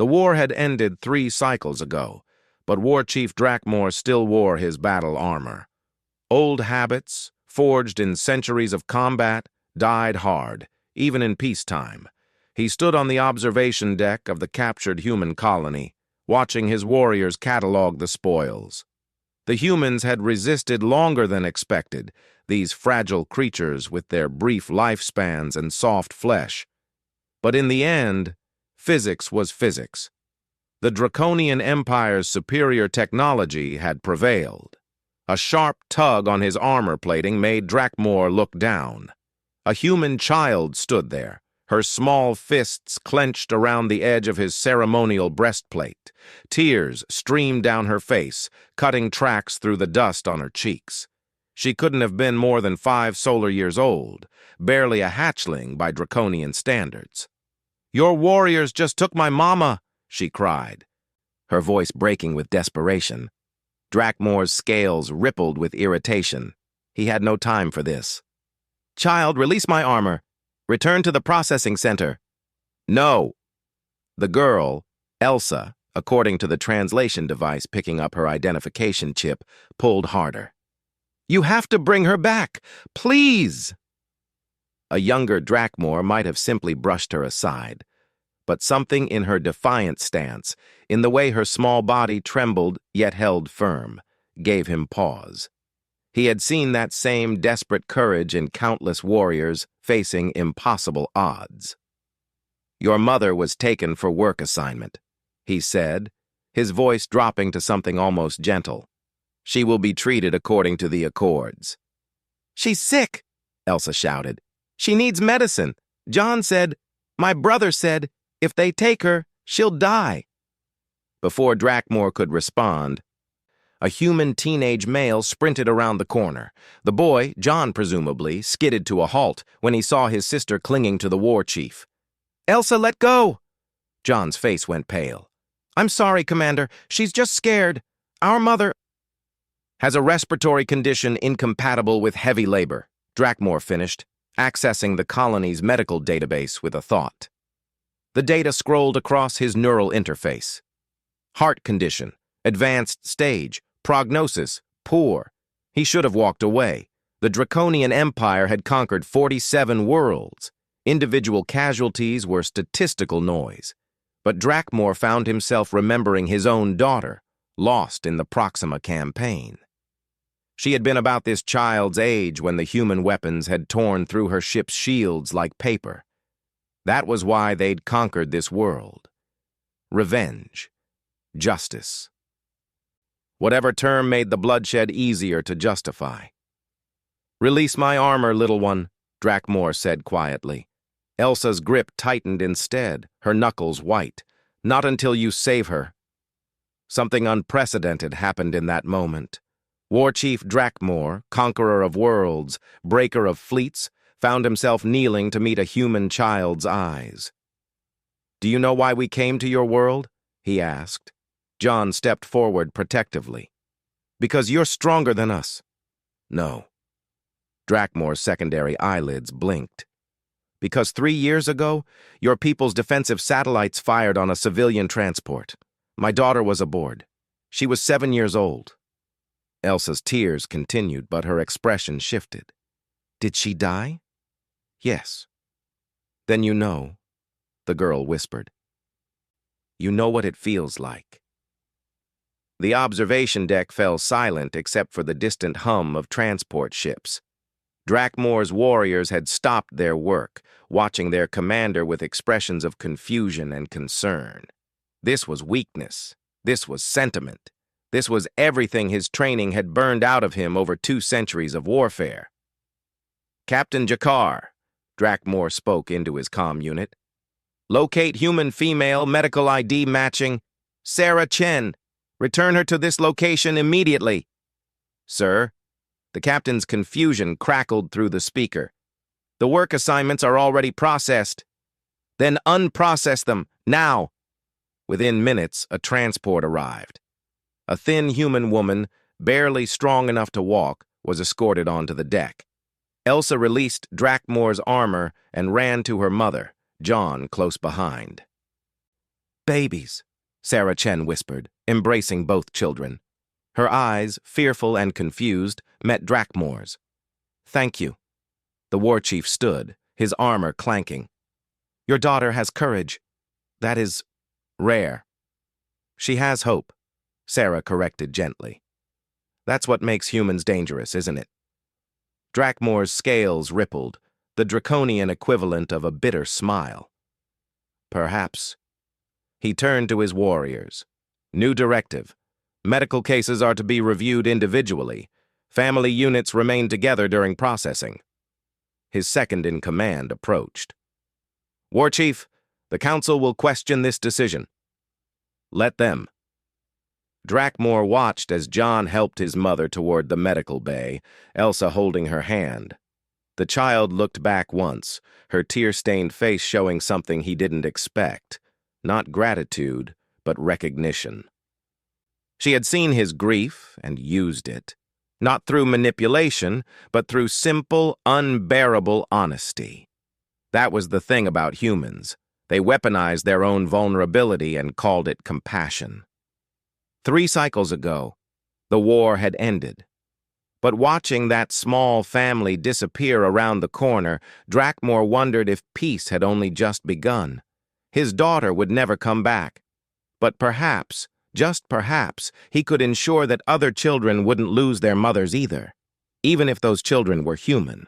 The war had ended 3 cycles ago, but War Chief Drakmor still wore his battle armor. Old habits, forged in centuries of combat, died hard, even in peacetime. He stood on the observation deck of the captured human colony, watching his warriors catalog the spoils. The humans had resisted longer than expected, these fragile creatures with their brief lifespans and soft flesh. But in the end, physics was physics. The Draconian Empire's superior technology had prevailed. A sharp tug on his armor plating made Drakmor look down. A human child stood there, her small fists clenched around the edge of his ceremonial breastplate. Tears streamed down her face, cutting tracks through the dust on her cheeks. She couldn't have been more than 5 solar years old, barely a hatchling by Draconian standards. "Your warriors just took my mama," she cried, her voice breaking with desperation. Drakmor's scales rippled with irritation. He had no time for this. "Child, release my armor. Return to the processing center." "No." The girl, Elsa, according to the translation device picking up her identification chip, pulled harder. "You have to bring her back, please!" A younger Drakmor might have simply brushed her aside, but something in her defiant stance, in the way her small body trembled yet held firm, gave him pause. He had seen that same desperate courage in countless warriors facing impossible odds. "Your mother was taken for work assignment," he said, his voice dropping to something almost gentle. "She will be treated according to the accords." "She's sick," Elsa shouted. "She needs medicine. My brother said, if they take her, she'll die." Before Drakmor could respond, a human teenage male sprinted around the corner. The boy, John presumably, skidded to a halt when he saw his sister clinging to the war chief. "Elsa, let go!" John's face went pale. "I'm sorry, Commander. She's just scared. Our mother has a respiratory condition incompatible with heavy labor," Drakmor finished, accessing the colony's medical database with a thought. The data scrolled across his neural interface. Heart condition, advanced stage, prognosis, poor. He should have walked away. The Draconian Empire had conquered 47 worlds. Individual casualties were statistical noise. But Drakmor found himself remembering his own daughter, lost in the Proxima campaign. She had been about this child's age when the human weapons had torn through her ship's shields like paper. That was why they'd conquered this world. Revenge. Justice. Whatever term made the bloodshed easier to justify. "Release my armor, little one," Drakmor said quietly. Elsa's grip tightened instead, her knuckles white. "Not until you save her." Something unprecedented happened in that moment. War Chief Drakmor, conqueror of worlds, breaker of fleets, found himself kneeling to meet a human child's eyes. "Do you know why we came to your world?" he asked. John stepped forward protectively. "Because you're stronger than us." "No." Drakmor's secondary eyelids blinked. "Because 3 years ago, your people's defensive satellites fired on a civilian transport. My daughter was aboard. She was 7 years old." Elsa's tears continued, but her expression shifted. "Did she die?" "Yes." "Then you know," the girl whispered. "You know what it feels like." The observation deck fell silent except for the distant hum of transport ships. Drakmor's warriors had stopped their work, watching their commander with expressions of confusion and concern. This was weakness. This was sentiment. This was everything his training had burned out of him over 2 centuries of warfare. "Captain Jakar," Drakmor spoke into his comm unit. "Locate human female, medical ID matching. Sarah Chen. Return her to this location immediately." "Sir?" The captain's confusion crackled through the speaker. "The work assignments are already processed." "Then unprocess them, now." Within minutes, a transport arrived. A thin human woman, barely strong enough to walk, was escorted onto the deck. Elsa released Drakmor's armor and ran to her mother, John close behind. babies," Sarah Chen whispered, embracing both children. Her eyes, fearful and confused, met Drakmore's. "Thank you." The war chief stood, his armor clanking. "Your daughter has courage. That is rare." "She has hope," Sarah corrected gently. "That's what makes humans dangerous, isn't it?" Drakmore's scales rippled, the draconian equivalent of a bitter smile. "Perhaps." He turned to his warriors. "New directive. Medical cases are to be reviewed individually. Family units remain together during processing." His second-in-command approached. "War Chief, the Council will question this decision." "Let them." Drakmore watched as John helped his mother toward the medical bay, Elsa holding her hand. The child looked back once, her tear-stained face showing something he didn't expect. Not gratitude, but recognition. She had seen his grief and used it, not through manipulation, but through simple, unbearable honesty. That was the thing about humans. They weaponized their own vulnerability and called it compassion. 3 cycles ago, the war had ended. But watching that small family disappear around the corner, Drakmore wondered if peace had only just begun. His daughter would never come back. But perhaps, just perhaps, he could ensure that other children wouldn't lose their mothers either, even if those children were human.